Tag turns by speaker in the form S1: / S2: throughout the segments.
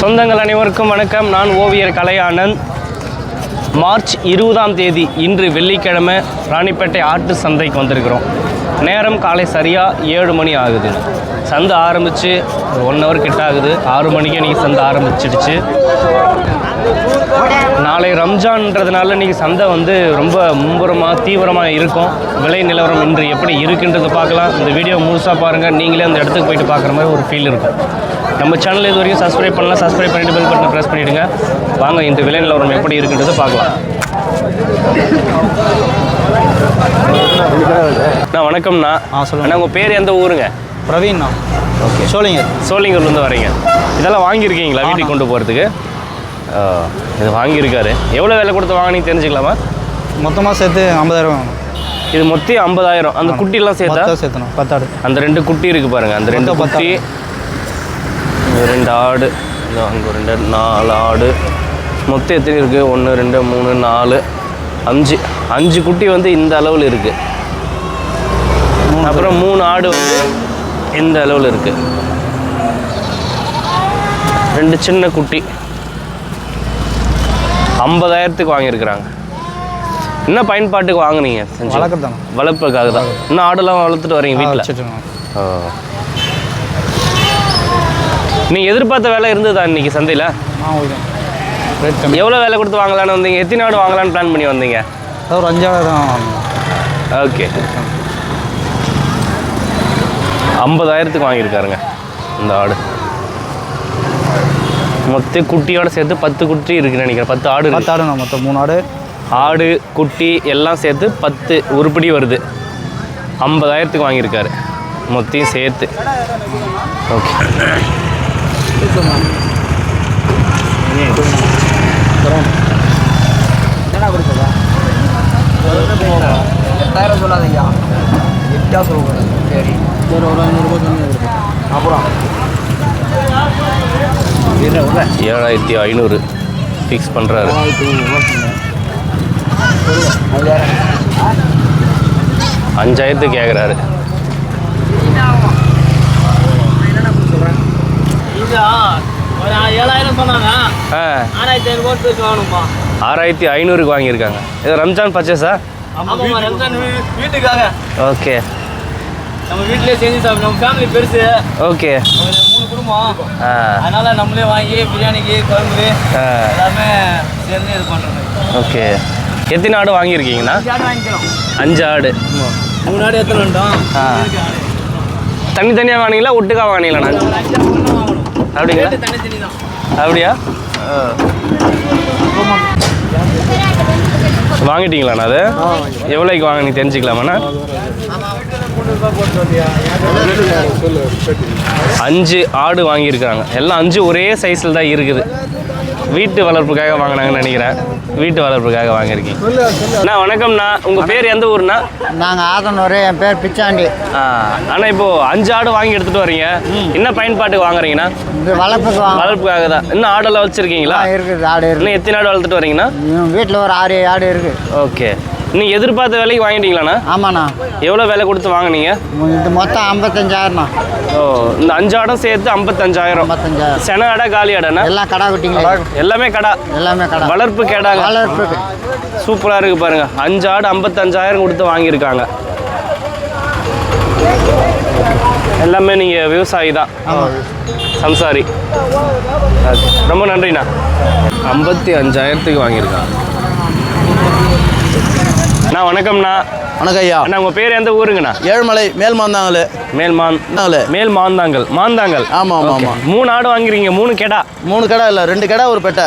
S1: சொந்தங்கள் அனைவருக்கும் வணக்கம். நான் ஓவியர் கலையானந்த். மார்ச் 20ஆம் தேதி இன்று வெள்ளிக்கிழமை ராணிப்பேட்டை ஆட்டு சந்தைக்கு வந்திருக்கிறோம். நேரம் காலை சரியாக 7 மணி ஆகுது. சந்தை ஆரம்பித்து 1 ஹவர் கிட்ட ஆகுது. 6 மணிக்கே இன்றைக்கி சந்தை ஆரம்பிச்சிடுச்சு. நாளை ரம்ஜான்றதுனால இன்றைக்கி சந்தை ரொம்ப மும்முரமாக தீவிரமாக இருக்கும். விலை நிலவரம் இன்று எப்படி இருக்குன்றதை பார்க்கலாம். இந்த வீடியோ முழுசாக பாருங்கள். நீங்களே அந்த இடத்துக்கு போயிட்டு பார்க்குற மாதிரி ஒரு ஃபீல் இருக்கும். நம்ம சேனல் இது வரைக்கும் சப்ஸ்கிரைப் பண்ணலாம். சப்ஸ்கிரைப் பண்ணிவிட்டு பெல் பட்டனை ப்ரெஸ் பண்ணிவிடுங்க. வாங்க இந்த விலை நிலவரம் எப்படி இருக்குன்றதை பார்க்கலாம். வணக்கம்ண்ணா. சொல்லுங்கள். உங்கள் பேர் எந்த ஊருங்க?
S2: பிரவீன்ண்ணா.
S1: ஓகே. சோளிங்கூர்லேருந்து வரீங்க. இதெல்லாம் வாங்கியிருக்கீங்களா வீட்டுக்கு கொண்டு போகிறதுக்கு? இது வாங்கியிருக்காரு. எவ்வளோ விலை கொடுத்து வாங்கினீங்க தெரிஞ்சுக்கலாமா?
S2: மொத்தமாக சேர்த்து 50,000 வாங்கணும்.
S1: இது மொத்தம் 50,000. அந்த குட்டிலாம்
S2: சேர்த்தணும் 10 ஆடு.
S1: அந்த 2 குட்டி இருக்குது பாருங்கள். அந்த 2 குட்டி, 2 ஆடு, அங்கே 2 4 ஆடு. மொத்தம் எத்தனை இருக்குது? 1 2 3 4 5 குட்டி இந்த அளவில் இருக்குது. அப்புறம் 3 ஆடு இந்த அளவில் இருக்குது. 2 சின்ன குட்டி 50,000க்கு வாங்கியிருக்கிறாங்க. என்ன பயன்பாட்டுக்கு வாங்கினீங்க? வளர்ப்புக்காக தான். இன்னும் ஆடெல்லாம் வளர்த்துட்டு வரீங்க வீட்டில்? நீங்கள் எதிர்பார்த்த வேலை இருந்ததா இன்றைக்கி சந்தையில்? எவ்வளோ வேலை கொடுத்து வாங்கலான்னு வந்தீங்க? எத்தனை ஆடு வாங்கலான்னு பிளான் பண்ணி வந்தீங்க?
S2: ஒரு 5,000.
S1: ஓகே. 50,000க்கு வாங்கியிருக்காருங்க இந்த ஆடு. மொத்தம் குட்டியோட சேர்த்து 10 குட்டி இருக்குன்னு நினைக்கிறேன். 10 ஆடு.
S2: 10 ஆடு. மொத்தம் 3 ஆடு.
S1: ஆடு குட்டி எல்லாம் சேர்த்து 10 உருப்படி வருது. 50,000க்கு வாங்கியிருக்காரு மொத்தையும் சேர்த்து. ஓகே.
S2: சொல்லாதீங்க. சரி, ஒரு 500 அப்புறம்
S1: 7,500 ஃபிக்ஸ் பண்ணுறாரு. 5,000க்கு கேட்குறாரு.
S2: ஒரு 7,000 சொன்னாங்க.
S1: 6,500க்கு வாங்கியிருக்காங்க. இது ரம்ஜான் பர்ச்சேஸா?
S2: வீட்டுக்காக.
S1: ஓகே.
S2: நம்ம வீட்டிலே செஞ்சு சாப்பிடும். நம்ம ஃபேமிலி பெருசு.
S1: ஓகே.
S2: 3 குடும்பம். அதனால நம்மளே வாங்கி பிரியாணிக்கு குழம்பு எல்லாமே சேர்ந்து இது பண்ணுறோம்.
S1: ஓகே. எத்தனை ஆடு வாங்கியிருக்கீங்கண்ணா? 5 ஆடு.
S2: 3 ஆடு எத்தனை வந்துட்டோம்?
S1: தனித்தனியாக வாங்கினீங்களா ஒட்டுக்காக வாங்கினீங்களாண்ணா? அப்படிங்களா?
S2: தனித்தனி தான்.
S1: அப்படியா? வாங்கிட்டீங்களாண்ணா? அது எவ்வளோக்கு வாங்கினீங்க தெரிஞ்சுக்கலாமாண்ணா? 5 ஆடு வாங்கியிருக்காங்க. எல்லாம் 5 ஒரே சைஸில் தான் இருக்குது. வீட்டு வளர்ப்புக்காக வாங்கினாங்கன்னு நினைக்கிறேன். வீட்டு வளர்ப்புக்காக வாங்கியிருக்கீங்க. அண்ணா வணக்கம்ண்ணா. உங்கள் பேர் எந்த ஊர்ண்ணா?
S3: நாங்கள் ஆதனூர். என் பேர் பிச்சாண்டி.
S1: ஆனால் இப்போது 5 ஆடு வாங்கி எடுத்துகிட்டு வரீங்க. என்ன பயன்பாட்டுக்கு வாங்குறீங்கண்ணா? வளர்ப்புக்காக தான். இன்னும் ஆடெல்லாம் வச்சுருக்கீங்களா?
S3: இருக்குது. ஆடு இருக்குது.
S1: இன்னும் எத்தனை ஆடு வளர்த்துட்டு வரீங்கண்ணா?
S3: வீட்டில் ஒரு 6 ஆடு இருக்குது.
S1: ஓகே. நீங்கள் எதிர்பார்த்த விலைக்கு வாங்கிட்டீங்களாண்ணா?
S3: ஆமாண்ணா.
S1: எவ்வளோ விலை கொடுத்து வாங்கினீங்க?
S3: இது மொத்தம் 55,000ண்ணா.
S1: ஓ, இந்த 5 ஆடும் சேர்த்து 55,000.
S3: 55,000.
S1: சென ஆடா காலி ஆடாண்ணா?
S3: எல்லாம் கடா குட்டிங்களா?
S1: எல்லாமே கடா.
S3: எல்லாமே கடா.
S1: வளர்ப்பு கேடாங்க.
S3: வளர்ப்புக்கு
S1: சூப்பராக இருக்குது பாருங்கள். 5 ஆடு 55,000 கொடுத்து வாங்கியிருக்காங்க. எல்லாமே நீங்கள் விவசாயி தான்? சம்சாரி. ரொம்ப நன்றிண்ணா. 55,000க்கு வாங்கியிருக்காங்க. அண்ணா வணக்கம்ண்ணா.
S2: வணக்கம் ஐயா.
S1: அண்ணா உங்கள் பேர் எந்த ஊருங்கண்ணா?
S2: ஏழுமலை மேல்மாந்தாங்கல்.
S1: மேல்மாந்தாங்கல்.
S2: ஆமாம் ஆமாம் ஆமாம்.
S1: 3 ஆடு வாங்கிருக்கீங்க. 3 கெடா?
S2: 3 கடை இல்லை, 2 கடை ஒரு பெட்டை.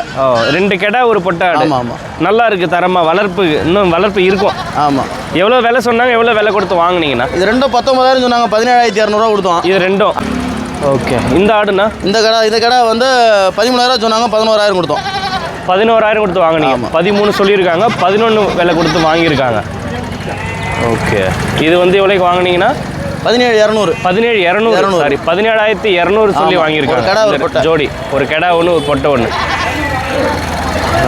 S1: 2 கெடா ஒரு பொட்டை ஆடு.
S2: ஆமாம் ஆமாம்.
S1: நல்லா இருக்குது தரமாக. வளர்ப்பு இன்னும் வளர்ப்பு இருக்கும்.
S2: ஆமாம்.
S1: எவ்வளோ விலை சொன்னாங்க? எவ்வளோ விலை கொடுத்து வாங்கினீங்கண்ணா?
S2: இது 2 19,000 சொன்னாங்க. 17,200 கொடுத்தோம்.
S1: இது 2. ஓகே. இந்த ஆடுண்ணா?
S2: இந்த கடை 13,000 சொன்னாங்க. 11,000 கொடுத்தோம்.
S1: 11,000 கொடுத்து வாங்கினீங்க. 13 சொல்லியிருக்காங்க. 11 விலை கொடுத்து வாங்கியிருக்காங்க. ஓகே. இது எவ்வளோக்கு வாங்கினீங்கன்னா?
S2: 17,200.
S1: 17,200. சாரி, 17,200 சொல்லி வாங்கியிருக்காங்க. ஜோடி ஒரு கெடா ஒன்று, ஒரு பொட்டை ஒன்று.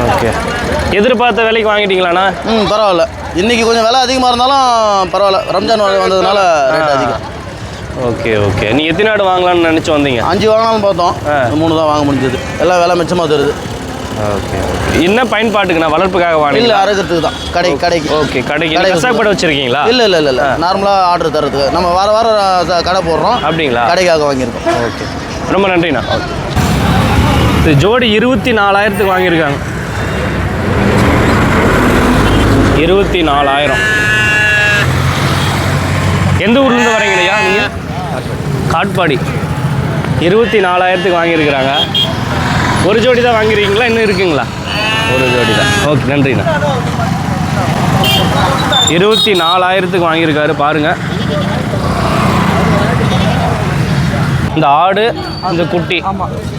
S1: ஓகே. எதிர்பார்த்த விலைக்கு வாங்கிட்டீங்களாண்ணா?
S2: பரவாயில்ல. இன்றைக்கி கொஞ்சம் விலை அதிகமாக இருந்தாலும் பரவாயில்ல. ரம்ஜான் வந்ததுனால ரேட் அதிகம்.
S1: Okay okay. நீ எத்தனை ஆடு வாங்கலாம்னு நினச்சி வந்தீங்க?
S2: 5 வாங்கலாம்னு பார்த்தோம். 3 தான் வாங்க முடிஞ்சது. எல்லாம் விலை மிச்சமாக தருது.
S1: Okay okay. என்ன பயன்பாட்டுக்கு? நான் வளர்ப்புக்காக வாங்க?
S2: இல்லை, அறுக்கிறதுக்கு தான். கடைக்கு.
S1: ஓகே, கடைக்கு கஷ்டப்பட வச்சுருக்கீங்களா?
S2: இல்லை, நார்மலாக ஆர்டர் தரதுக்கு. நம்ம வாரம் கடை போடுறோம். அப்படிங்களா? கடைக்காக வாங்கியிருக்கோம்.
S1: ஓகே, ரொம்ப நன்றிண்ணா. இது ஜோடி 24,000க்கு வாங்கியிருக்காங்க. 24,000. எந்த ஊர்லேருந்து வரீங்களையா நீங்கள்? காட்பாடி. 24,000க்கு வாங்கியிருக்கிறாங்க. ஒரு ஜோடி தான் வாங்கியிருக்கீங்களா, இன்னும் இருக்குங்களா? ஒரு ஜோடி தான். ஓகே, நன்றிண்ணா. 24,000க்கு வாங்கியிருக்காரு பாருங்கள். இந்த ஆடு, இந்த குட்டி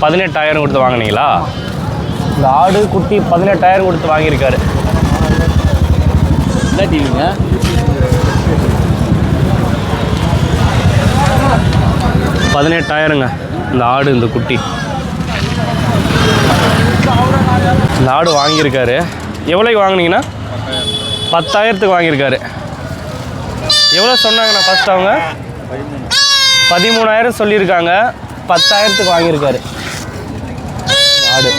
S1: 18,000 கொடுத்து வாங்கினீங்களா? இந்த ஆடு குட்டி 18,000 கொடுத்து வாங்கியிருக்காரு.
S2: என்ன டிவிங்க?
S1: 18,000ங்க இந்த ஆடு, இந்த குட்டி. இந்த ஆடு வாங்கியிருக்காரு. எவ்வளோக்கு வாங்கினீங்கன்னா? 10,000க்கு வாங்கியிருக்காரு. எவ்வளோ சொன்னாங்கண்ணா ஃபஸ்ட் அவங்க? 13,000 சொல்லியிருக்காங்க. 10,000க்கு வாங்கியிருக்காரு ஆடு.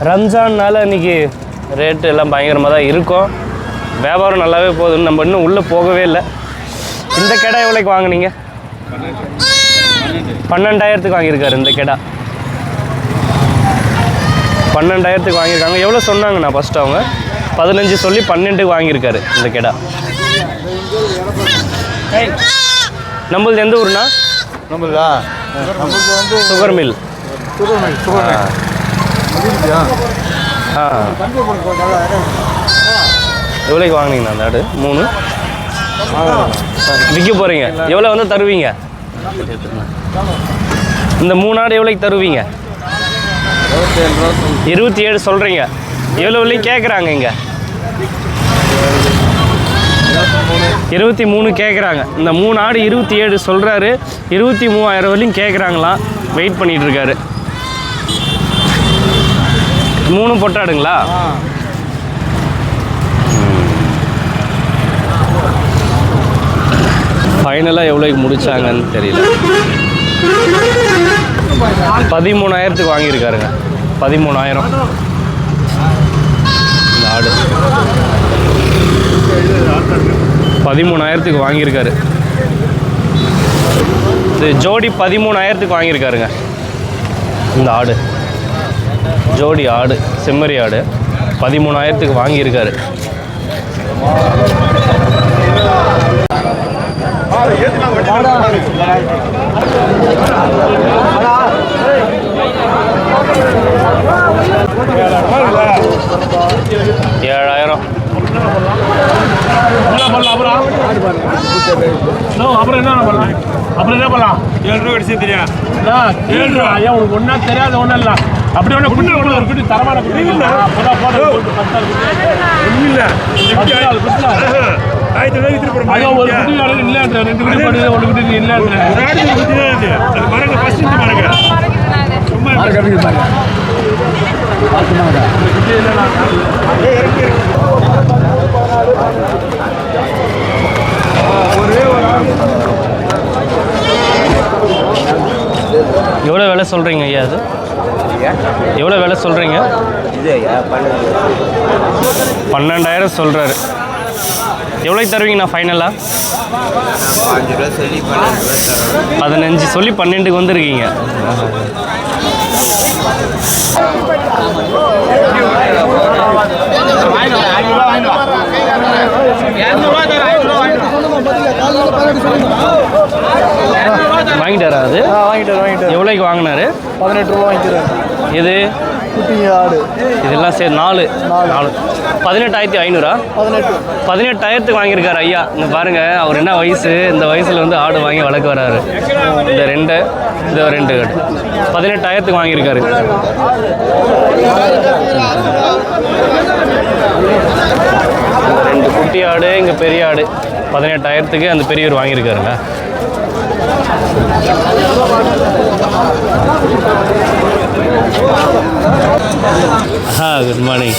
S1: ரம்ஜான்னால இன்றைக்கி ரேட்டு எல்லாம் பயங்கரமாக தான் இருக்கும். வியாபாரம் நல்லாவே போகுதுன்னு நம்ம இன்னும் உள்ளே போகவே இல்லை. இந்த கடை எவ்வளோக்கு வாங்கினீங்க? 12,000க்கு வாங்கியிருக்காரு இந்த கடை. 12,000க்கு வாங்கியிருக்காங்க. எவ்வளோ சொன்னாங்கண்ணா ஃபஸ்ட்டு அவங்க? 15 சொல்லி 12க்கு வாங்கியிருக்காரு இந்த கடை. நம்மளது எந்த ஊருண்ணா?
S3: நம்மளா நம்மளுக்கு வந்து
S1: சுகர் மில். எவ்வளோக்கு வாங்கினீங்கண்ணா அந்த ஆடு? 3 விற்க போகிறீங்க. எவ்வளோ வந்து தருவீங்க? இந்த 3 ஆடு எவ்வளோக்கு தருவீங்க? 27 சொல்கிறீங்க. எவ்வளோ வரையும் கேட்குறாங்க இங்கே? 23 கேட்குறாங்க. இந்த 3 ஆடு 27 சொல்கிறாரு. 23,000 வரையும் கேட்குறாங்களாம். வெயிட் பண்ணிகிட்ருக்காரு. 3 பொட்டாடுங்களா? ஃபைனலாக எவ்வளோக்கு முடித்தாங்கன்னு தெரியல. 13,000க்கு வாங்கியிருக்காருங்க. 13,000 இந்த ஆடு. 13,000க்கு வாங்கியிருக்காரு. இது ஜோடி 13,000க்கு வாங்கியிருக்காருங்க இந்த ஆடு. ஜோடி ஆடு, செம்மறி ஆடு 13,000க்கு வாங்கியிருக்காரு. ஏழாயிரம்.
S4: அப்புறம் என்ன பண்ணலாம்? அப்புறம் என்ன பண்ணலாம்? 7 ரூபா கிடைச்சது தெரியா? 7 ரூபா. ஐயா உனக்கு ஒன்றா தெரியாது, ஒன்றும் இல்லை. அப்படி ஒன்று குட்டி ஒன்று ஒரு குட்டி தரமான குட்டி இல்லை. அப்போதான் போட்டு ஒன்றும் இல்லை. 10,000 குட்டி. 1000 ரூபாய்க்கு திருப்பி ஐயா ஒரு குட்டி ஆடு இல்லைன்ற 2 குட்டி போட்டு 1 குட்டி இல்லைன்ற குட்டி தான் இது. அது மரங்க ஃபர்ஸ்ட் மரங்க சும்மா பாருங்க பாருங்க. குட்டி இல்லைனா
S1: எவ்வளோ விலை சொல்கிறீங்க ஐயா? அது எவ்வளோ விலை சொல்கிறீங்க? 12,000 சொல்கிறாரு. எவ்வளோக்கு தருவீங்கண்ணா ஃபைனலாக? 15 சொல்லி 12க்கு வந்துருக்கீங்க. வாங்கிட்டாரா? அது வாங்கிட்டார். எவ்வளோக்கு வாங்கினாரு?
S3: 18 ரூபா வாங்கிக்கிறேன்.
S1: இது
S3: குட்டி ஆடு
S1: இதெல்லாம் சரி 4 18,500. 18,000க்கு வாங்கியிருக்காரு ஐயா. இங்கே பாருங்கள், அவர் என்ன வயசு? இந்த வயசில் வந்து ஆடு வாங்கி வளர்க்க வராரு. இந்த 2 ஆடு 18,000க்கு வாங்கியிருக்காரு. ரெண்டு குட்டி ஆடு, இங்கே பெரிய ஆடு 18,000க்கு அந்த பெரியவர் வாங்கியிருக்காருங்க. Good morning.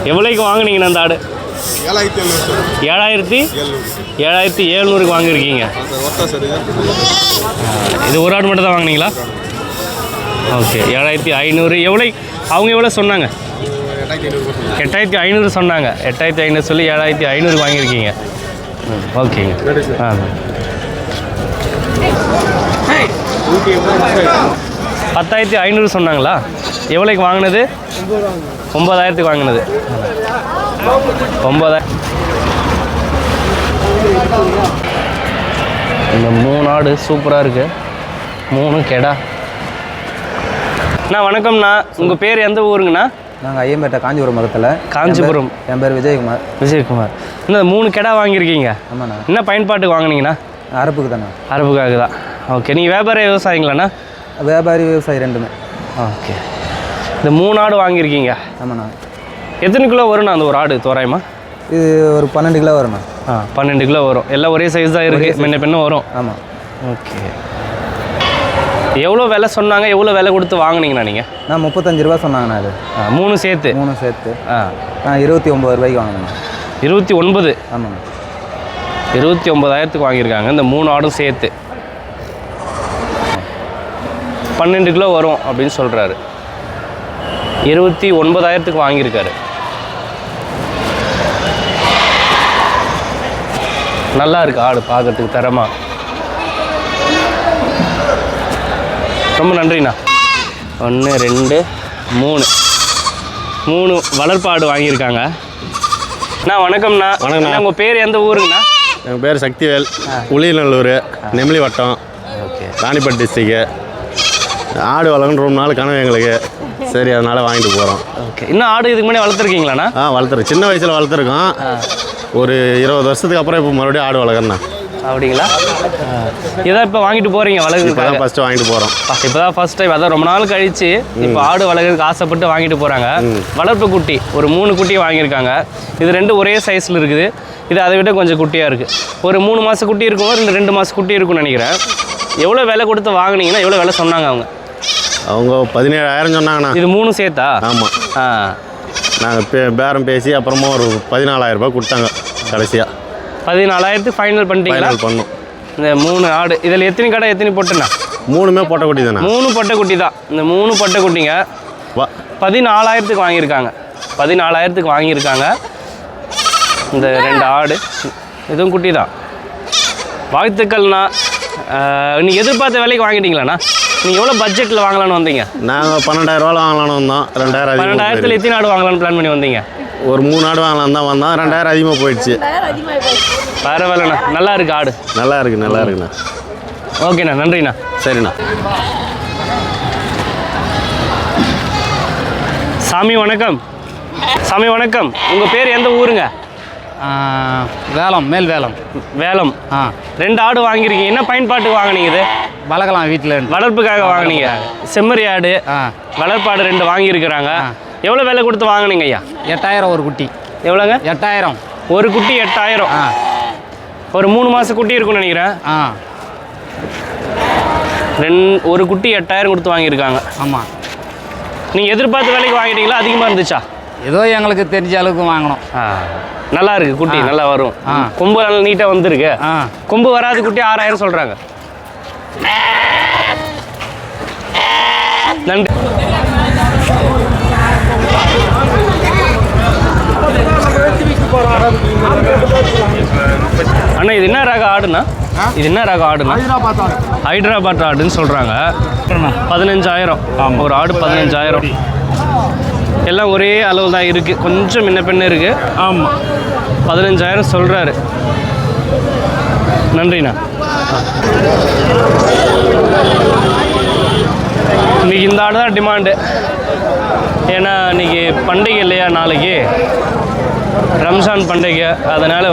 S1: எவ்வளோக்கு வாங்கினீங்கண்ணா அந்த ஆடு? 7,700 வாங்கியிருக்கீங்க. இது ஒரு ஆடு மட்டும் தான் வாங்கினீங்களா? ஓகே, 7,500. அவங்க எவ்வளோ சொன்னாங்க? 8,500 சொன்னாங்க. 8,500 சொல்லி 7,500 வாங்கியிருக்கீங்க. ஓகேங்க. 10,500 சொன்னாங்களா? எவ்வளோக்கு வாங்கினது? 9,000 வாங்கினது. 9,000. இந்த 3 ஆடு சூப்பராக இருக்குது. 3 கெடா. அண்ணா வணக்கம்ண்ணா. உங்கள் பேர் எந்த ஊருங்கண்ணா?
S5: நாங்கள் ஐயம்பேட்டை காஞ்சிபுரம் பக்கத்தில்.
S1: காஞ்சிபுரம்.
S5: என் பேர் விஜயகுமார்.
S1: விஜயகுமார். இந்த 3 கெடா வாங்கியிருக்கீங்க.
S5: ஆமாண்ணா.
S1: என்ன பயன்பாட்டுக்கு வாங்கினீங்கண்ணா?
S5: அறுப்புக்கு தானே.
S1: அறுப்புக்காக தான். ஓகே, நீங்கள் வியாபார விவசாயிங்களாண்ணா?
S5: வியாபாரி விவசாயி ரெண்டுமே.
S1: ஓகே, இந்த 3 ஆடு வாங்கியிருக்கீங்க.
S5: ஆமாண்ணா.
S1: எத்தனை கிலோ வரும்ண்ணா அந்த ஒரு ஆடு தோராயமா?
S5: இது ஒரு 12 கிலோ வரும்ண்ணா.
S1: 12 கிலோ வரும். எல்லாம் ஒரே சைஸ் தான் இருக்குது, முன்ன பின்ன வரும்.
S5: ஆமாம்.
S1: ஓகே, எவ்வளோ விலை சொன்னாங்க? எவ்வளோ விலை கொடுத்து வாங்கினீங்கண்ணா நீங்கள்?
S5: நான் 35 ரூபா சொன்னாங்கண்ணா. அது
S1: 3 சேர்த்து?
S5: 3 சேர்த்து. நான் 29 ரூபாய்க்கு வாங்கினேண்ணா.
S1: 29?
S5: ஆமாண்ணா.
S1: 29,000 வாங்கியிருக்காங்க இந்த 3 ஆடும் சேர்த்து. 12 கிலோ வரும் அப்படின்னு சொல்கிறாரு. 29,000 வாங்கியிருக்காரு. நல்லா இருக்கு ஆடு பார்க்கறதுக்கு தரமா. ரொம்ப நன்றிண்ணா. 1 2 3 வளர்ப்பாடு வாங்கியிருக்காங்க. அண்ணா வணக்கம்ண்ணா.
S6: வணக்கம்ண்ணா.
S1: உங்கள் பேர் எந்த ஊருங்கண்ணா?
S6: எங்கள் பேர் சக்திவேல். உளியநல்லூர், நெமிலி வட்டம்,
S1: ஓகே,
S6: ராணிப்பேட் டிஸ்ட்ரிக்கு. ஆடு வளர்க்கணும் ரொம்ப நாள் கனவு எங்களுக்கு. சரி, அதனால் வாங்கிட்டு போகிறோம்.
S1: ஓகே, இன்னும் ஆடு இதுக்கு முன்னாடி வளர்த்துருக்கீங்களாண்ணா?
S6: வளர்த்துருக்கோம். சின்ன வயசில் வளர்த்துருக்கோம். ஒரு 20 வருஷத்துக்கு அப்புறம் இப்போ மறுபடியும் ஆடு வளர்க்குறேண்ணா.
S1: அப்படிங்களா? இதான் இப்போ வாங்கிட்டு போகிறீங்க வளர்க்குறதுக்கு?
S6: இப்போ தான் ஃபஸ்ட்டு வாங்கிட்டு போகிறோம்.
S1: இப்போ தான் ஃபஸ்ட் டைம். அதான் ரொம்ப நாள் கழிச்சு இப்போ ஆடு வளர்க்குறதுக்கு ஆசைப்பட்டு வாங்கிட்டு போகிறாங்க. வளர்ப்பு குட்டி ஒரு 3 குட்டி வாங்கியிருக்காங்க. இது 2 ஒரே சைஸில் இருக்குது. இது அதை விட கொஞ்சம் குட்டியாக இருக்குது. ஒரு 3 மாத குட்டி இருக்கும், 2 மாத குட்டி இருக்கும்னு நினைக்கிறேன். எவ்வளோ விலை கொடுத்து வாங்கினீங்கன்னா எவ்வளோ விலை சொன்னாங்க அவங்க?
S6: அவங்க 17,000 சொன்னாங்கண்ணா.
S1: இது 3 சேர்த்தா?
S6: ஆமாம். நாங்கள் பேரம் பேசி அப்புறமா ஒரு 14,000 ரூபாய் கொடுத்தாங்க கடைசியாக.
S1: 14,000 ஃபைனல் பண்ணிட்டீங்களா?
S6: ஃபைனல் பண்ணோம்.
S1: இந்த 3 ஆடு இதில் எத்தனை கடை எத்தனை பொட்டுண்ணா?
S6: 3மே பொட்டை குட்டி தானே.
S1: 3 பொட்டை குட்டி தான். இந்த 3 பொட்டை குட்டிங்க 14,000 வாங்கியிருக்காங்க. 14,000 வாங்கியிருக்காங்க இந்த 2 ஆடு. இதுவும் குட்டி தான். வாழ்த்துக்கள்ண்ணா. நீங்கள் எதிர்பார்த்த விலைக்கு வாங்கிட்டீங்களாண்ணா? நீங்கள் எவ்வளோ பட்ஜெட்டில் வாங்கலான்னு வந்தீங்க?
S6: நாங்கள் 12,000 ரூபாவில் வாங்கலான்னு வந்தோம். 2,000.
S1: 12,000 எத்தனை ஆடு வாங்கலான்னு பிளான் பண்ணி வந்தீங்க?
S6: ஒரு 3 ஆடு வாங்கலாம் தான் வந்தோம். 2,000 அதிகமாக போயிடுச்சு.
S1: பரவாயில்லண்ணா. நல்லா இருக்கு ஆடு.
S6: நல்லா இருக்குண்ணா.
S1: ஓகேண்ணா, நன்றிண்ணா.
S6: சரிண்ணா.
S1: சாமி வணக்கம். சாமி வணக்கம். உங்கள் பேர் எந்த ஊருங்க?
S2: வேலம், மேல் வேலம்.
S1: வேலம். 2 ஆடு வாங்கியிருக்கீங்க. என்ன பயன்பாட்டுக்கு வாங்கினீங்க? இது
S2: வளர்க்கலாம் வீட்டில்.
S1: வளர்ப்புக்காக வாங்கினீங்க. செம்மறி ஆடு, வளர்ப்பாடு 2 வாங்கியிருக்கிறாங்க. எவ்வளோ விலை கொடுத்து வாங்கினீங்க ஐயா?
S2: 8,000 ஒரு குட்டி.
S1: எவ்வளோங்க?
S2: 8,000
S1: ஒரு குட்டி. 8,000. ஒரு 3 மாத குட்டி இருக்குன்னு நினைக்கிறேன். ஒரு குட்டி 8,000 கொடுத்து வாங்கியிருக்காங்க.
S2: ஆமாம்.
S1: நீங்கள் எதிர்பார்த்த விலைக்கு வாங்கிட்டீங்களா? அதிகமாக இருந்துச்சா?
S2: ஏதோ எங்களுக்கு தெரிஞ்ச அளவுக்கு வாங்கணும்.
S1: நல்லா இருக்கு குட்டி. நல்லா வரும். கொம்பு நல்லா நீட்டாக வந்துருக்கு. கொம்பு வராது குட்டி 6,000 சொல்கிறாங்க. நன்றி. அண்ணா இது என்ன ரக ஆடுண்ணா? இது என்ன ரக ஆடுண்ணா? ஹைதராபாத் ஆடுன்னு சொல்கிறாங்க. 15,000 ஒரு ஆடு. 15,000. எல்லாம் ஒரே அளவு தான் இருக்குது. கொஞ்சம் முன்ன பின்ன இருக்குது. ஆமாம். 15,000 சொல்கிறாரு. நன்றிண்ணா. இன்றைக்கி இந்த ஆடு தான் டிமாண்டு. ஏன்னா இன்றைக்கி பண்டிகை இல்லையா? நாளைக்கு ரம்ஜான் பண்டிகை. அதனால்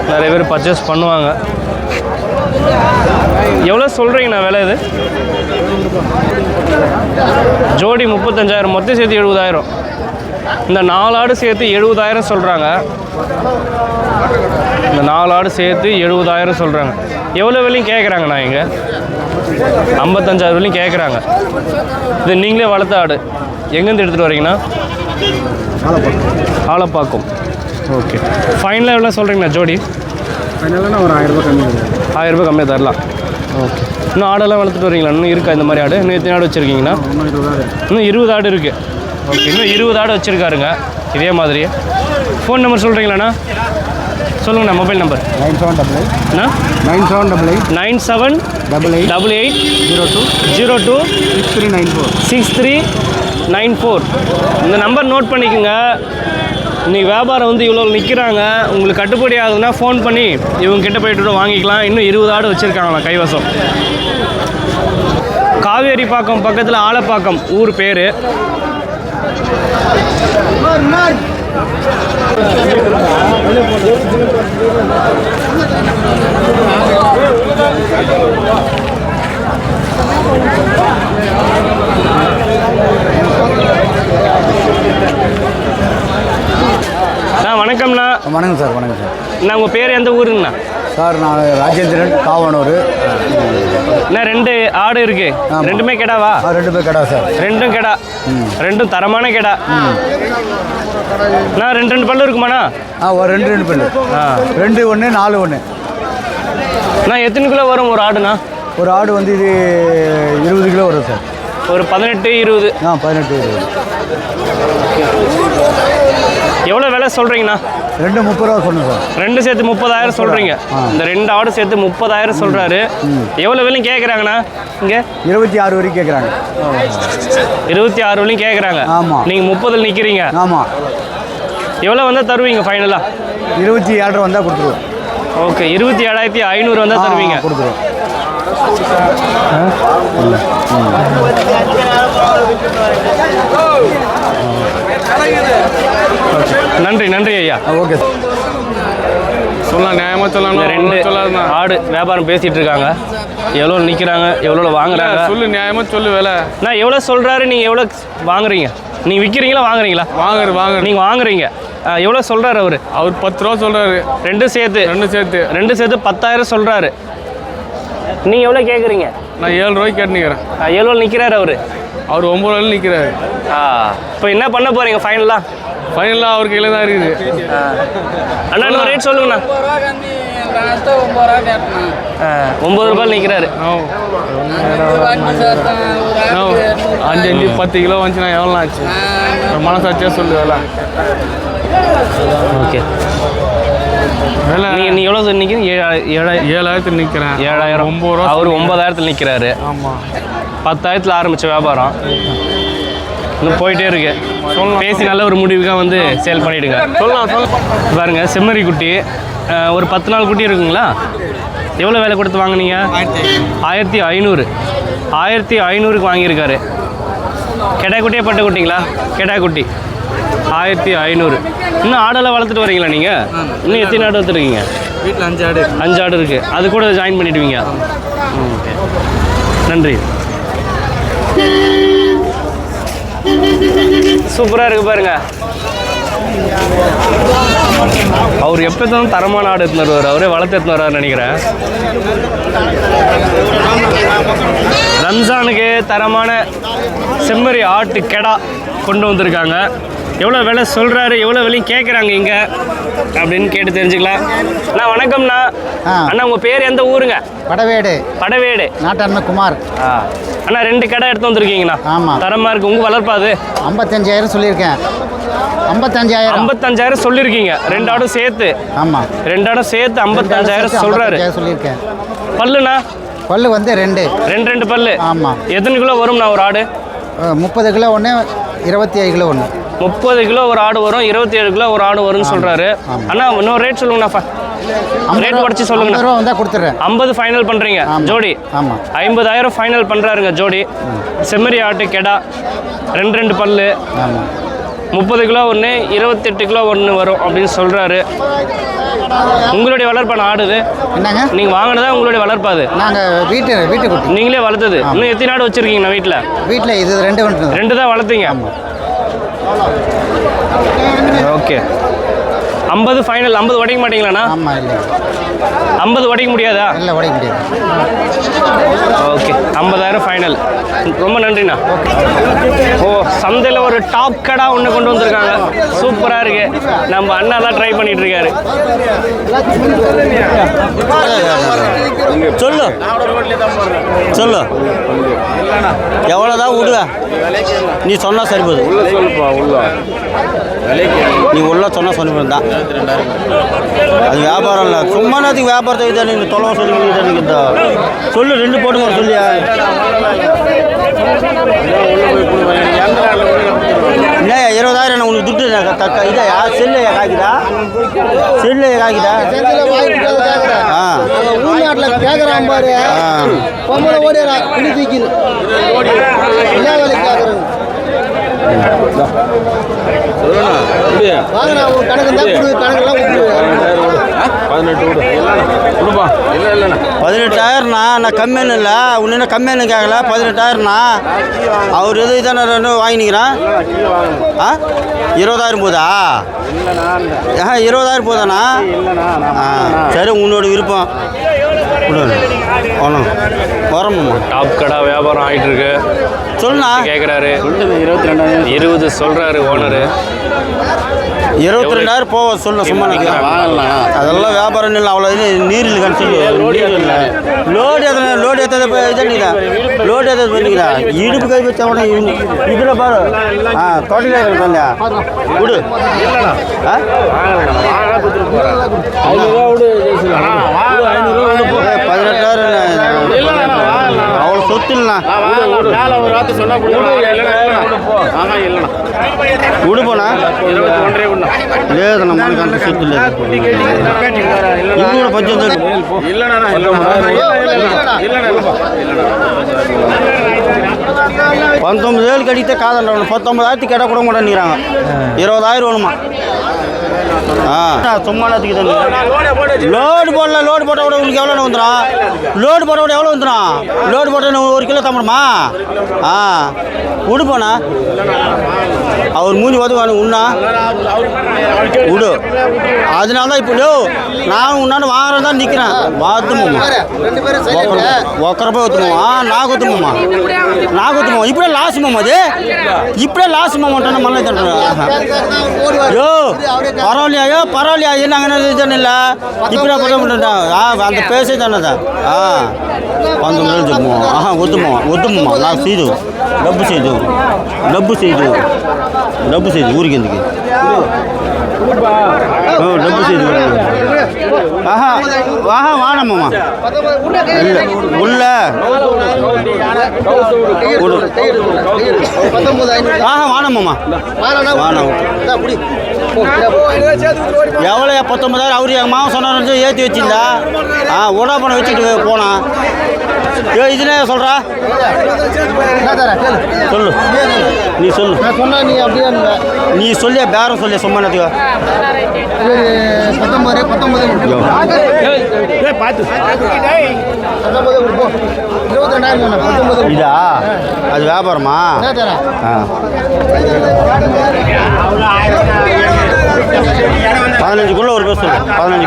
S1: நிறைய பேர் பர்ச்சேஸ் பண்ணுவாங்க. எவ்வளோ சொல்கிறீங்கண்ணா விலை? இது ஜோடி 35,000. மொத்தம் சேர்த்து 70,000. இந்த 4 ஆடு சேர்த்து 70,000 சொல்கிறாங்க. இந்த 4 ஆடு சேர்த்து 70,000 சொல்கிறாங்க. எவ்வளோ விலையும் கேட்குறாங்கண்ணா? இங்கே 55,000 விலையும் கேட்குறாங்க. இது நீங்களே வளர்த்த ஆடு. எங்கேருந்து எடுத்துகிட்டு வரீங்கண்ணா? ஆலப்பாக்கம். ஓகே. ஃபைனலாக எவ்வளோ சொல்கிறீங்கண்ணா ஜோடி?
S3: ஃபைனலாக ஒரு 1000 ரூபாய் கம்மி ஆகுது.
S1: 1000 ரூபாய் கம்மியாக தரலாம். ஓகே. இன்னும் ஆடெல்லாம் வளர்த்துட்டு வரீங்களா? இன்னும் இருக்கா இந்த மாதிரி ஆடு? இன்னும் எத்தனை ஆடு வச்சுருக்கீங்கண்ணா? இன்னும் 20 ஆடு இருக்குது. ஓகே. இன்னும் 20 ஆடு வச்சுருக்காருங்க இதே மாதிரி. ஃபோன் நம்பர் சொல்கிறீங்களாண்ணா? சொல்லுங்கண்ணா. மொபைல் நம்பர்
S3: 9788
S1: 9788 6394 இந்த நம்பர் நோட் பண்ணிக்கோங்க. இன்றைக்கி வியாபாரம் வந்து இவ்வளோ நிற்கிறாங்க. உங்களுக்கு கட்டுப்படி ஆகுதுன்னா ஃபோன் பண்ணி இவங்க கிட்ட போய்ட்டு வாங்கிக்கலாம். இன்னும் 20 ஆடு வச்சுருக்காங்களா கைவசம். காவேரி பாக்கம் பக்கத்தில் ஆலப்பாக்கம் ஊர் பேர். வணக்கம்ண்ணா.
S3: வணக்கம் சார். வணக்கம் சார்.
S1: நான் உங்கள் பேர் எந்த ஊருங்கண்ணா?
S3: சார் நான் ராஜேந்திரன் காவனூர்.
S1: என்ன 2 ஆடு இருக்கு? ரெண்டுமே கெடாவா?
S3: 2 பேர் கடா சார்.
S1: ரெண்டும் கெடா. ரெண்டும் தரமான கெடா. நான் 2 பல்லு இருக்குமாண்ணா?
S3: ஒரு 2 பல்லு. 2 1 4 1.
S1: நான் எத்தனை கிலோ வரும் ஒரு ஆடுண்ணா?
S3: ஒரு ஆடு வந்து இது 20 கிலோ வரும் சார்.
S1: ஒரு 18 20.
S3: 18 20.
S1: எவ்வளோ விலை சொல்கிறீங்கண்ணா?
S3: 2 30 ரூபா சொன்னேன் சார்.
S1: 2 சேர்த்து 30,000 சொல்கிறீங்க. இந்த 2 ஆடு சேர்த்து 30,000 சொல்கிறாரு. எவ்வளோ விலையும் கேட்குறாங்கண்ணா? இங்கே
S3: 26 வரைக்கும் கேட்குறாங்க.
S1: 26 வரையும் கேட்குறாங்க.
S3: ஆமாம்.
S1: நீங்கள் 30 நிற்கிறீங்க.
S3: ஆமாம்.
S1: எவ்வளோ வந்தால் தருவீங்க ஃபைனலாக?
S3: 27 வந்தால் கொடுத்துருவோம்.
S1: ஓகே. 27,500 வந்தால் தருவீங்க.
S3: கொடுத்துருவோம்.
S1: நன்றி நன்றி ஐயா.
S3: ஓகே.
S6: சொல்லலாம், நியாயமாக சொல்லலாம்.
S1: 2 ஆடு வியாபாரம் பேசிகிட்டு இருக்காங்க. எவ்வளோ நிற்கிறாங்க, எவ்வளோ வாங்குறாங்க?
S6: சொல்லு, நியாயமாக சொல்லு விலை.
S1: நான் எவ்வளோ சொல்கிறாரு, நீங்கள் எவ்வளோ வாங்குறீங்க? நீங்கள் விற்கிறீங்களா வாங்குறீங்களா?
S6: வாங்குற
S1: நீங்கள் வாங்குறீங்க. எவ்வளோ சொல்கிறாரு அவர்?
S6: 10 ரூபா சொல்கிறாரு.
S1: 2 சேர்த்து 10,000 சொல்கிறாரு. நீங்கள் எவ்வளோ கேட்குறீங்க?
S6: நான் 7 ரூபாய்க்கு கேட்டு நிற்கிறேன்.
S1: எவ்வளோ நிற்கிறாரு அவர்?
S6: அவர் 9 ரூபாயில் நிற்கிறாரு.
S1: இப்போ என்ன பண்ண போகிறீங்க ஃபைனலாக?
S6: ஃபைனலாக அவர் கையில் தான் இருக்குது.
S1: அண்ணா இன்னும் ரேட் சொல்லுங்கண்ணா. 9 ரூபாய் நிற்கிறாரு.
S6: 5 10 கிலோ வந்துச்சுன்னா எவ்வளோ ஆச்சு? மனசாட்சியாக சொல்லு வேலை.
S1: ஓகே.
S6: வேலை
S1: நீ எவ்வளோ நிற்கிறீங்க?
S6: 7,000 நிற்கிறேன்.
S1: 7,000.
S6: 9 ரூபா.
S1: அவர் 9,000 நிற்கிறாரு.
S6: ஆமாம்.
S1: 10,000 ஆரம்பித்த வியாபாரம் இன்னும் போயிட்டே இருக்கு. பேசி நல்ல ஒரு முடிவுக்காக வந்து சேல் பண்ணிவிடுங்க. சொல்லலாம். பாருங்க, செம்மறி குட்டி ஒரு 10 நாள் குட்டி இருக்குங்களா? எவ்வளோ விலை கொடுத்து வாங்கினீங்க? 1500. 1500க்கு வாங்கியிருக்காரு. கெடா குட்டியே பட்ட குட்டிங்களா? கெடா குட்டி 1500. இன்னும் ஆடெல்லாம் வளர்த்துட்டு வரீங்களா நீங்கள்? இன்னும் எத்தனை ஆடு வளர்த்துருக்கீங்க?
S2: வீட்டில் 5 ஆடு.
S1: 5 ஆடு இருக்குது. அது கூட ஜாயின் பண்ணிவிடுவீங்க. நன்றி. சூப்பராக இருக்குது பாருங்க. அவர் எப்போ தான் தரமான ஆடு எடுத்துன்னு வருவார். அவரே வளர்த்து எடுத்துன்னு வர்றாருன்னு நினைக்கிறேன். ரம்ஜானுக்கு தரமான செம்மறி ஆட்டு கெடா கொண்டு வந்திருக்காங்க. எவ்வளோ விலை சொல்கிறாரு, எவ்வளோ விலையும் கேட்குறாங்க இங்கே அப்படின்னு கேட்டு தெரிஞ்சுக்கலாம். அண்ணா வணக்கம்ண்ணா. அண்ணா உங்கள் பேர் எந்த ஊருங்க? படவேடு.
S3: நாட்டாண்மை குமார்.
S1: அண்ணா 2 கடை எடுத்து வந்திருக்கீங்கண்ணா.
S3: ஆமாம்.
S1: தரமாக இருக்குது. உங்கள் வளர்ப்பாது
S3: 55,000 சொல்லியிருக்கேன்.
S1: 55,000 சொல்லியிருக்கீங்க. 2 ஆடும் சேர்த்து.
S3: ஆமாம்.
S1: 2 ஆடும் சேர்த்து 55,000 சொல்கிறாரு.
S3: சொல்லியிருக்கேன்.
S1: பல்லுண்ணா?
S3: பல்லு வந்து 2
S1: பல்லு.
S3: ஆமாம்.
S1: எத்தனை கிலோ வரும்ண்ணா ஒரு ஆடு?
S3: 30 கிலோ ஒன்று, 25 கிலோ ஒன்று.
S1: 30 கிலோ ஒரு ஆடு வரும், 27 கிலோ ஒரு ஆடு வரும்னு சொல்கிறாரு. அண்ணா இன்னொரு ரேட் சொல்லுங்கண்ணா. ரேட் குறைச்சி சொல்லுங்கண்ணா.
S3: 50 ரூபா வந்தால் கொடுத்துட்றேன்.
S1: 50 ஃபைனல் பண்ணுறீங்க ஜோடி?
S3: ஆமாம்.
S1: 50,000 ஃபைனல் பண்ணுறாருங்க ஜோடி. செம்மறி ஆட்டு கெடா 2 பல்லு.
S3: ஆமாம்.
S1: 30 கிலோ ஒன்று, 28 கிலோ ஒன்று வரும் அப்படின்னு சொல்கிறாரு. உங்களுடைய வளர்ப்பான ஆடுது?
S3: என்னங்க?
S1: நீங்கள் வாங்கினதா உங்களுடைய வளர்ப்பாது?
S3: நாங்கள் வீட்டு குட்டி.
S1: நீங்களே வளர்த்தது? இன்னும் எத்தனை ஆடு வச்சுருக்கீங்கண்ணா வீட்டில்?
S3: இது 2
S1: தான் வளர்த்தீங்க. ஓகே. 50 ஃபைனல். 50 உடைக்க மாட்டீங்களாண்ணா?
S3: ஆமாம். இல்லை
S1: 50 உடைக்க முடியாதா?
S3: இல்லை உடைக்க முடியாது.
S1: ஓகே. 50,000 ஃபைனல். ரொம்ப நன்றிண்ணா. ஓ, சந்தையில் ஒரு ஒரு டாப் கடா ஒன்று கொண்டு வந்திருக்காங்க. சூப்பராக இருக்கு. நம்ம அண்ணா தான் ட்ரை பண்ணிட்டு இருக்காரு.
S2: சொல்லு சொல்லு எவ்வளோதான் விடுவ நீ சொன்னால் சரி போகுது. நீ உள்ள சொன்னால் சொல்லி தான் அது வியாபாரம் இல்லை. சும்மா அதுக்கு வியாபாரத்தை தான் நீங்கள் தொலைவா சொல்லி சொல்லு 2 போட்டுங்க சொல்லியா. என்ன 20,000 உனக்கு துட்டு தக்க இதையா செல்லையா காய்க்குதா செல்லையா காய்க்குதா
S3: ஊர்நாட்டில் கேட்குறான் பாரு பொம்பளை ஓடிறா குடி தூக்கின்னு என்ன வேலைக்கு கேட்குறேன் வாங்க நான் ஒரு கணக்கு தான் கொடு கணக்கெல்லாம் கொடுத்து
S2: 18,000ண்ணா. நான் கம்மியான இல்லை ஒன்று கம்மியான கேட்கல 18,000ண்ணா. அவர் எது தானே 2 வாங்கிக்கிறேன். 20,000 போதா? 20,000 போதாண்ணா? சரி உன்னோட விருப்பம் ஒன்றும் வரணும்மா.
S1: டாப் கடா வியாபாரம் ஆகிட்டு இருக்கு.
S2: சொல்லுண்ணா
S1: கேட்குறாரு 20 சொல்கிறாரு ஓனரு.
S2: 22,000 போவ சொல்ல சும்மா அதெல்லாம் வியாபாரம் இல்லை. அவ்வளோ இது நீர் இல்லை சொல்லு நீர் இல்லை. லோடு ஏற்றது பண்ணிக்கிறா லோடு ஏற்றது பண்ணிக்கிறா இடுப்பு கை வச்ச உடனே இதில் பாரு தோட்டலே சொல்லியா விடு 18,000 அவ்வளோ சொத்து இல்லைண்ணா. விடு போனா లేదు మనకు అంత శక్తి లేదు. ఇది కూడా 19,000 అడిగితే కాదండి 19,000 ఎడ కూడా కూడా నీరాங்க 20,000 வேணுமா. சும்மா லோடு போடல. லோடு போட்ட கூட உனக்கு எவ்வளோ வந்துடும்? லோடு போட்ட கூட எவ்வளோ வந்துடும்? லோடு போட்ட 1 கிலோ தம்பணுமா? விடு போனா அவர் மூஞ்சி உதவானு உண்ணா விடு. அதனால தான் இப்போ நான் உன்னான்னு வாங்குறது தான் நிற்கிறேன். பார்த்துமோம்மா ஒக்கரப்போ ஊற்றுமோமா நான் ஊற்றுமோம்மா நான் ஊற்றுமோம். இப்படியே லாஸ் மாமா அது இப்படியே லாஸ் மாமாட்டான மண்ணை தட்டுறேன். யோ பரவாயில்லையா பரவாயில்லையா என்ன இதுன்னு இல்லை இப்படியே பண்ண மாட்டேன். அந்த பேசே தானே தான் 19,000 చెప్పుమో వద్దుమో నాకు చేయదు డబ్బు చేయదు ఊరికి ఎందుకు డబ్బు చేయదు వానమ్మా ఉల్ల வானம்மா வானம் எவ்வளோ 19,000 அவரு எங்கள் மாவன் சொன்னார் ஏற்றி வச்சிருந்தா உடா பண்ண வச்சுட்டு போனான். இதுனே சொல்கிறா சொல்லு நீ சொல்லு நீ சொல்லியா பேரம் சொல்லியா சும்மா நேரத்துக்கு 19 இதா அது வியாபாரமா? 15 ஒரு பேர் சொல்லு 15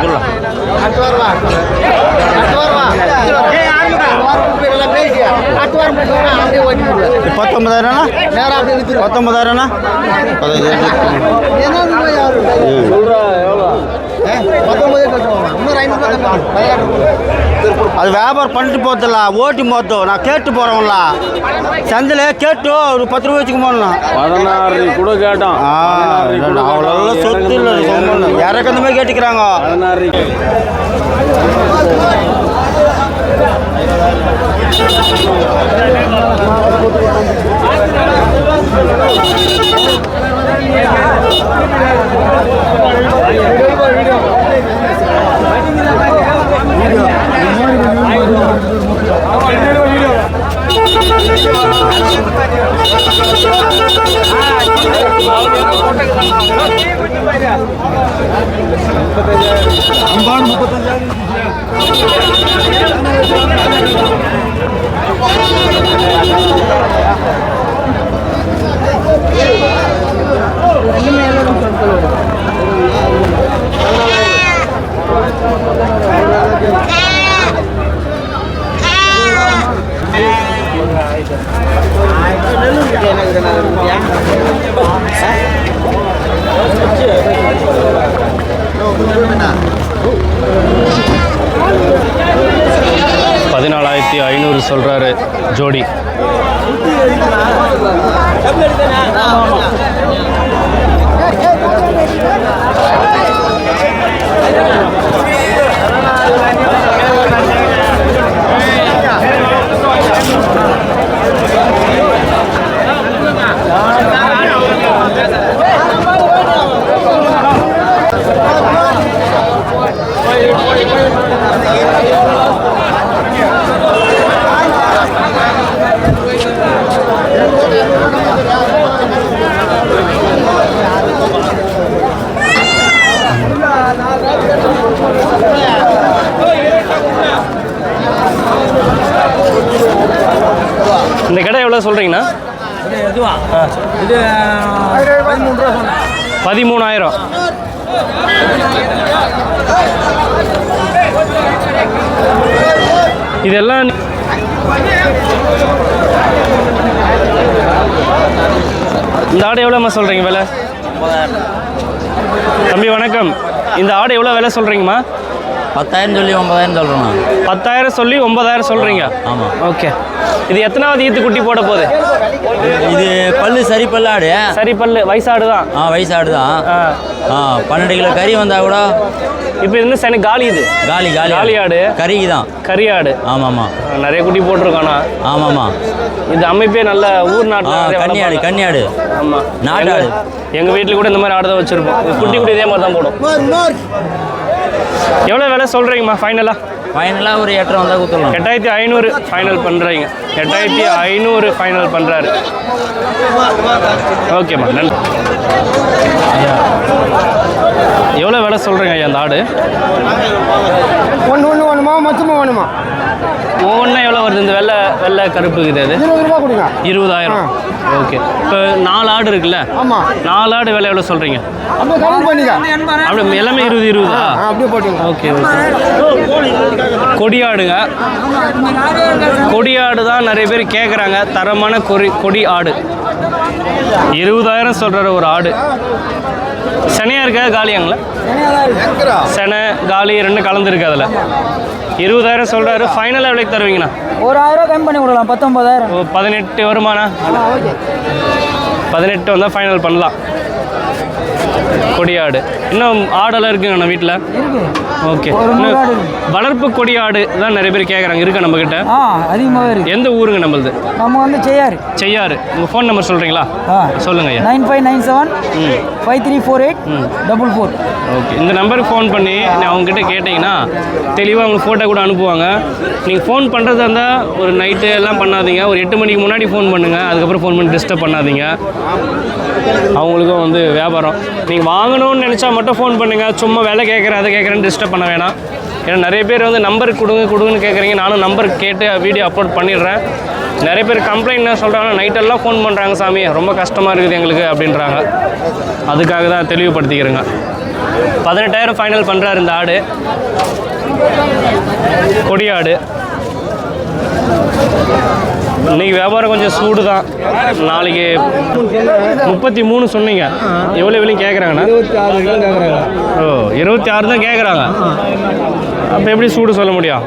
S2: 19,000 அது வியாபாரம் பண்ணிட்டு போதில்ல ஓட்டி மொத்தம் நான் கேட்டு போகிறோம்ல சந்தையில் கேட்டு ஒரு 10 ரூபா வச்சுக்க போடலாம்.
S4: 16 கூட கேட்டோம்.
S2: அவ்வளோ சொத்து இல்லை யாருக்கு அந்த மாதிரி கேட்டுக்கிறாங்க. 35,000
S1: 7500 சொல்கிறாரு ஜோடி. இந்த கடை எவ்வளோ சொல்கிறீங்கண்ணா? 13,000. இதெல்லாம் இந்த ஆடு எவ்வளோம்மா சொல்கிறீங்க விலை? தம்பி வணக்கம். இந்த ஆடு எவ்வளோ விலை சொல்கிறீங்கம்மா?
S2: 10,000 சொல்லி 9,000 சொல்கிறோம்.
S1: 10,000 சொல்லி 9,000 சொல்கிறீங்க.
S2: ஆமாம்.
S1: ஓகே. இது எத்தனாவது ஈத்து குட்டி போட போகுது?
S2: இது பல்லு சரி பல்லாடு.
S1: சரி பல்லு வயசாடு தான்.
S2: வயசாடு தான். 12 கிலோ கறி வந்தால் கூட.
S1: இப்போ இன்னும் சனி காலி. இது
S2: காலி
S1: ஆடு
S2: கறிக்கு தான்.
S1: கறி ஆடு.
S2: ஆமாம்மா.
S1: நிறைய குட்டி போட்டிருக்கானா?
S2: ஆமாம்மா.
S1: இது அமைப்பே நல்ல ஊர் நாட்டில்
S2: கன்னியாடு.
S1: ஆமாம்,
S2: நாட்டு ஆடு.
S1: எங்கள் வீட்டில் கூட இந்த மாதிரி ஆடு தான் வச்சுருப்போம். குட்டி இதே மாதிரி தான் போடும். எவ்வளோ விலை சொல்கிறீங்கம்மா ஃபைனலாக?
S2: ஒரு 8,000 வந்தால் கொடுத்துடலாம்.
S1: 8,500 ஃபைனல் பண்ணுறீங்க. 8,500 ஃபைனல் பண்ணுறாரு. ஓகேம்மா, நன்றி. எவ்வளோ விலை சொல்கிறீங்க ஐயா அந்த ஆடு?
S3: ஒன்று வேணுமா மொத்தமாக வேணுமா?
S1: ஒவ்வொன்றா எவ்வளோ வருது? இந்த வெள்ளை கருப்பு இது
S3: 20 ரூபா கொடுங்க.
S1: 20,000. ஓகே. இப்போ 4 ஆடு இருக்குல்ல?
S3: ஆமாம்.
S1: 4 ஆடு விலை எவ்வளோ சொல்கிறீங்க?
S3: அப்படியே கம்மி பண்ணிக்க.
S1: அப்படி எல்லாமே 20
S3: அப்படியே போட்டுங்க.
S1: ஓகே. கொடியாடுங்க. கொடியாடு தான் நிறைய பேர் கேட்குறாங்க. தரமான கொடி ஆடு. 20,000 சொல்கிற ஒரு ஆடு. சனையாக இருக்கா காலியாங்களா? செனை காலி 2 கலந்துருக்கு அதில். 20,000 சொல்கிறாரு. ஃபைனலாக எவ்வளோக்கு தருவீங்கண்ணா?
S3: ஒரு 1000 கம்மி பண்ணி கொடுக்கலாம். 19,000.
S1: 18 வருமானா? 18 வந்தால் ஃபைனல் பண்ணலாம். கொடியாடு. இன்னும் ஆடெல்லாம் இருக்குங்கண்ணா வீட்டில்? ஓகே. வளர்ப்பு கொடியாடு தான் நிறைய பேர் கேட்குறாங்க. இருக்கா நம்மக்கிட்ட?
S3: அதிகமாகவே இருக்குது.
S1: எந்த ஊருங்க நம்மளுது?
S3: நம்ம வந்து செய்யாறு.
S1: உங்கள் ஃபோன் நம்பர் சொல்கிறீங்களா? சொல்லுங்கள் ஐயா.
S3: 9597 534844.
S1: ஓகே. இந்த நம்பருக்கு ஃபோன் பண்ணி அவங்ககிட்ட கேட்டிங்கன்னா தெளிவாக அவங்களுக்கு ஃபோட்டோ கூட அனுப்புவாங்க. நீங்கள் ஃபோன் பண்ணுறதா இருந்தால் ஒரு நைட்டு எல்லாம் பண்ணாதீங்க. ஒரு 8 மணிக்கு முன்னாடி ஃபோன் பண்ணுங்கள். அதுக்கப்புறம் ஃபோன் பண்ணி டிஸ்டர்ப் பண்ணாதீங்க. அவங்களுக்கும் வந்து வியாபாரம். நீங்கள் வாங்கணும்னு நினச்சா மட்டும் ஃபோன் பண்ணுங்கள். சும்மா வேலை கேட்குறேன் அதை கேட்குறேன்னு டிஸ்டர்ப் பண்ண வேணாம். ஏன்னா நிறைய பேர் வந்து நம்பர் கொடுங்கன்னு கேட்குறீங்க. நானும் நம்பர் கேட்டு வீடியோ அப்லோட் பண்ணிடுறேன். நிறைய பேர் கம்ப்ளைண்ட் என்ன சொல்கிறாங்கன்னா, நைட்டெல்லாம் ஃபோன் பண்ணுறாங்க சாமி, ரொம்ப கஷ்டமாக இருக்குது எங்களுக்கு அப்படின்றாங்க. அதுக்காக தான் தெளிவுபடுத்திக்கிறேங்க. 18,000 ஃபைனல் பண்ணுறாரு இந்த ஆடு. கொடியாடு. இன்றைக்கி வியாபாரம் கொஞ்சம் சூடு தான். நாளைக்கு 33 சொன்னீங்க. எவ்வளோ விலையும் கேட்குறாங்கண்ணா?
S3: 26 கிலோ கேட்குறாங்க.
S1: 26 தான் கேட்குறாங்க. அப்போ எப்படி சூடு சொல்ல முடியும்?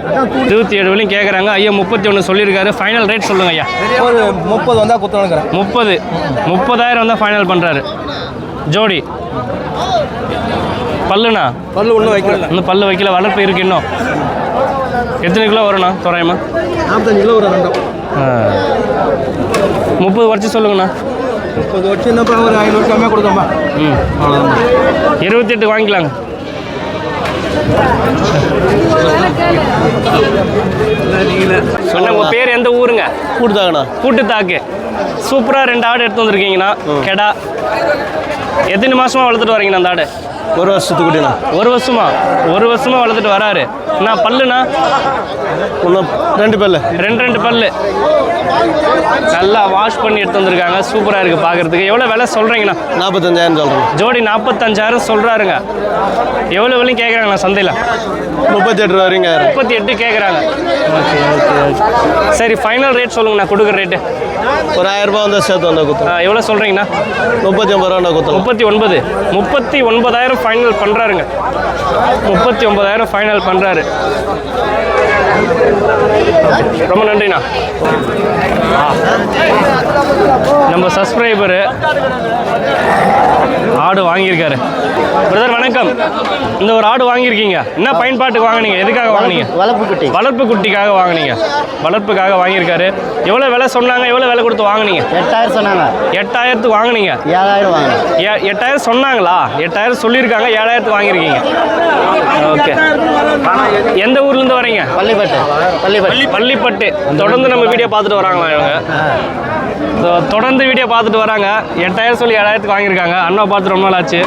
S1: 27 விலையும் கேட்குறாங்க. ஐயா 31 சொல்லியிருக்காரு. ஃபைனல் ரேட் சொல்லுங்கள் ஐயா.
S3: ஒரு 30 வந்தால் கொடுத்துருக்கிறேன்.
S1: 30,000 வந்தால் ஃபைனல் பண்ணுறாரு. ஜோடி பல்லுண்ணா?
S3: பல்லு ஒன்றும் வைக்கல.
S1: இன்னும் பல்லு வைக்கல. வளர்ப்பு இருக்குது இன்னும். எத்தனை கிலோ வரும்ண்ணா தோராயமா?
S3: 45 கிலோ ஒரு 2.
S1: 30 குறைச்சி சொல்லுங்கண்ணா.
S3: 30 வச்சு என்னப்பா ஒரு 500 கம்மியாக கொடுத்தோம்ப்பா.
S1: 28 வாங்கிக்கலாங்க. சொன்ன உங்கள் பேர் எந்த ஊருங்க? கூட்டுத்தாக்கு. சூப்பராக 2 ஆடு எடுத்து வந்திருக்கீங்கண்ணா. கெடா. எத்தனை மாதமாக வளர்த்துட்டு வரீங்கண்ணா அந்த ஆடு?
S6: 1 வருஷத்துக்குட்டிண்ணா.
S1: 1 வருஷமாக வளர்த்துட்டு வராரு. அண்ணா பல்லுண்ணா?
S6: 2 பல்லு. 2
S1: பல்லு. நல்லா வாஷ் பண்ணி எடுத்து வந்திருக்காங்க. சூப்பராக இருக்குது பார்க்குறதுக்கு. எவ்வளோ விலை சொல்கிறீங்கண்ணா?
S6: 45,000 சொல்கிறேன்.
S1: ஜோடி 45,000 சொல்கிறாருங்க. எவ்வளோ விலையும் கேட்குறாங்கண்ணா சந்தையில்?
S6: 38 ரூபா வரைங்க.
S1: 38 கேட்குறாங்க. ஓகே. சரி, ஃபைனல் ரேட் சொல்லுங்கண்ணா. கொடுக்குற ரேட்டு
S6: ஒரு 1000 ரூபா வந்தால் சேர்த்து வந்தால் கொடுத்தோம்.
S1: எவ்வளோ சொல்கிறீங்கண்ணா?
S6: 39 ரூபா கொடுத்தோம்.
S1: 39,000 ஃபைனல் பண்ணுறாருங்க. 39,000 ஃபைனல் பண்ணுறாரு. ரொம்ப நன்றிண்ணா. நம்ம சப்ஸ்கிரைபரு ஆடு வாங்கியிருக்காரு. பிரதர் வணக்கம். இந்த ஒரு ஆடு வாங்கியிருக்கீங்க, என்ன பயன்பாட்டுக்கு வாங்கினீங்க, எதுக்காக வாங்கினீங்க? வளர்ப்பு குட்டிக்காக வாங்கினீங்க. வளர்ப்புக்காக வாங்கியிருக்காரு. எவ்வளோ விலை சொன்னாங்க, எவ்வளோ விலை கொடுத்து வாங்கினீங்க?
S2: 8000 சொன்னாங்க.
S1: 8000 வாங்கினீங்க.
S2: 7000 வாங்க.
S1: 8000 சொன்னாங்களா? 8000 சொல்லியிருக்காங்க, 7000 வாங்கியிருக்கீங்க. ஓகே. எந்த ஊர்லேருந்து வரீங்க? பள்ளிப்பட்டு. தொடர்ந்து நம்ம வீடியோ பார்த்துட்டு வராங்களா இவங்க? தொடர்ந்து வீடியோ பார்த்துட்டு வராங்க. 8000 சொல்லி 7000 வாங்கியிருக்காங்க. அண்ணா பார்த்து ரொம்ப நாள் ஆச்சு.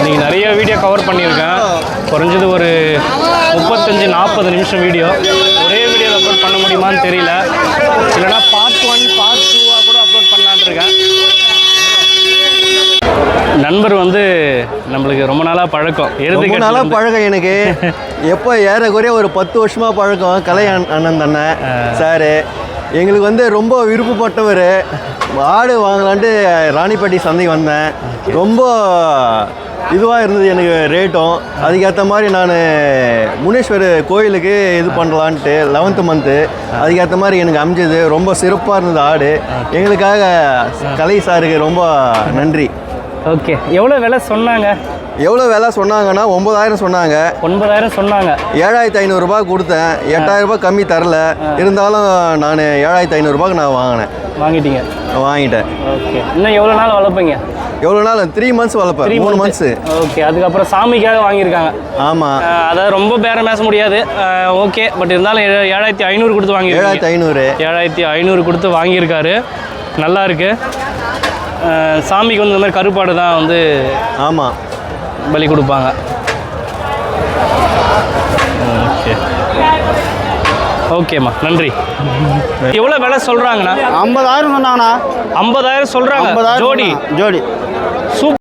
S1: நீங்கள் நிறைய வீடியோ கவர் பண்ணியிருக்கேன். குறைஞ்சது ஒரு 35-40 நிமிஷம் வீடியோ. ஒரே வீடியோவில் அப்லோட் பண்ண முடியுமான்னு தெரியல. இல்லைனா பார்ட் 1 பார்ட் 2 கூட அப்லோட் பண்ணலான்னு இருக்கேன். நண்பர் வந்து நம்மளுக்கு ரொம்ப நாளாக பழக்கம்.
S3: ரொம்ப நாளாக பழக்கம் எனக்கு. எப்போ ஏறக்குறைய ஒரு 10 வருஷமாக பழக்கம். கலை அண்ணன் தானே சார். எங்களுக்கு வந்து ரொம்ப விருப்பப்பட்டவர். ஆடு வாங்கலான்ட்டு ராணிப்பட்டி சந்தைக்கு வந்தேன். ரொம்ப இதுவாக இருந்தது எனக்கு ரேட்டும். அதுக்கேற்ற மாதிரி நான் முனீஸ்வர் கோயிலுக்கு இது பண்ணலான்ட்டு 11th மந்த்து அதுக்கேற்ற மாதிரி எனக்கு அமைஞ்சது. ரொம்ப சிறப்பாக இருந்தது ஆடு. எங்களுக்காக கலை சாருக்கு ரொம்ப நன்றி.
S1: ஓகே. எவ்வளோ விலை சொன்னாங்க?
S3: எவ்வளோ விலை சொன்னாங்கன்னா 9000 சொன்னாங்க.
S1: 9000 சொன்னாங்க.
S3: 7500 ரூபாய் கொடுத்தேன். 8000 ரூபாய் கம்மி தரல. இருந்தாலும் நான் 7500 ரூபாய்க்கு நான் வாங்கினேன். வாங்கிட்டேன்.
S1: ஓகே. இன்னும் எவ்வளோ நாள் வளர்ப்பீங்க?
S3: எவ்வளோ நாள்? 3 மந்த்ஸ் வளர்ப்பேன். 3 மந்த்ஸ்.
S1: ஓகே. அதுக்கப்புறம் சாமிக்காக வாங்கியிருக்காங்க.
S3: ஆமாம்.
S1: அதாவது ரொம்ப பேரம் பேச முடியாது. ஓகே. பட் இருந்தாலும் 7500 கொடுத்து வாங்கியிருக்காங்க. 7500 கொடுத்து வாங்கியிருக்காரு. நல்லா இருக்கு. சாமிக்கு வந்து இந்த மாதிரி கருப்பாடு தான் வந்து
S3: ஆமாம்
S1: பலி கொடுப்பாங்க. ஓகே ஓகேம்மா, நன்றி. எவ்வளோ விலை சொல்கிறாங்கண்ணா?
S2: 50000 சொன்னாங்கண்ணா.
S1: 50000 சொல்கிறாங்க. ஜோடி